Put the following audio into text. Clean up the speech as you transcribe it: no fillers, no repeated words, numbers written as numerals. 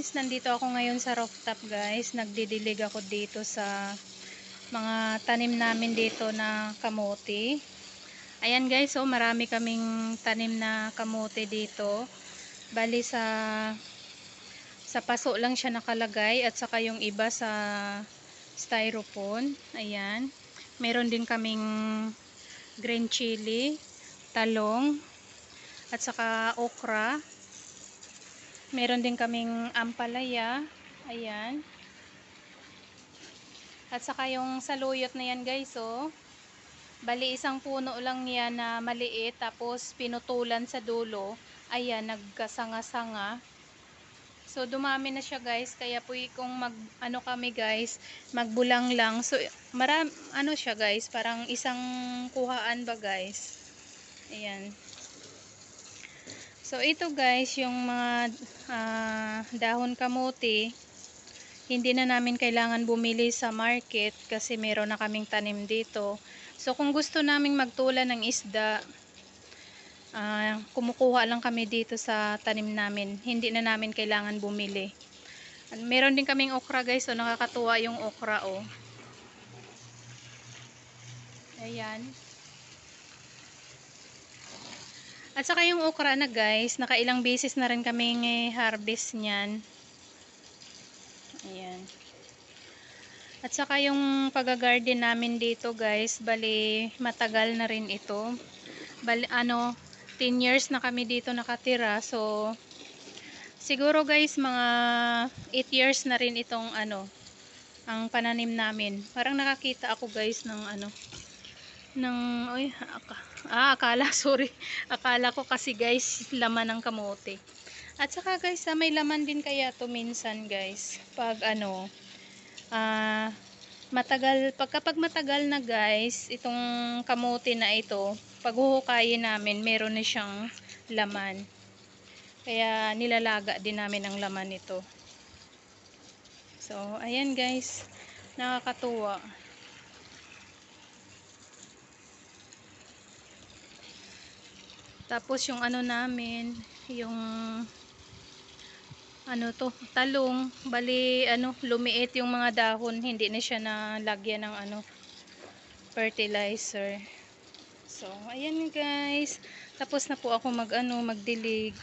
guys, nandito ako ngayon sa rooftop guys. Nagdidilig ako dito sa mga tanim namin dito na kamote. Ayan guys, oh, marami kaming tanim na kamote dito. Bali sa paso lang siya nakalagay at saka yung iba sa styrofoam. Ayan. Meron din kaming green chili, talong, at saka okra. Meron din kaming ampalaya. Ayan. At saka yung saluyot na yan guys, oh. Bali isang puno lang niya na maliit, tapos pinutulan sa dulo. Ayan, nagkasanga-sanga. So dumami na siya guys, kaya po kung ano kami guys, magbulang lang. So ano siya guys, parang isang kuhaan ba guys. Ayan. So ito guys, yung mga dahon kamote, hindi na namin kailangan bumili sa market kasi meron na kaming tanim dito. So kung gusto naming magtulan ng isda, kumukuha lang kami dito sa tanim namin. Hindi na namin kailangan bumili. At meron din kaming okra guys, so nakakatuwa yung okra, oh. Ayan. At saka yung okra na guys, nakailang beses na rin kaming harvest niyan. Ayan. At saka yung pag-garden namin dito guys, bali matagal na rin ito. Bali 10 years na kami dito nakatira. So siguro guys mga 8 years na rin itong ang pananim namin. Parang nakakita ako guys ng akala sorry. Akala ko kasi guys laman ng kamote. At saka guys, may laman din kaya to minsan guys. Pag kapag matagal na guys, itong kamote na ito, pag huhukayin namin, meron na siyang laman. Kaya nilalaga din namin ang laman nito. So, ayan guys, nakakatuwa. Tapos yung namin, yung talong, bali lumiit yung mga dahon, hindi na siya nalagyan ng fertilizer. So ayan guys, tapos na po ako magdilig.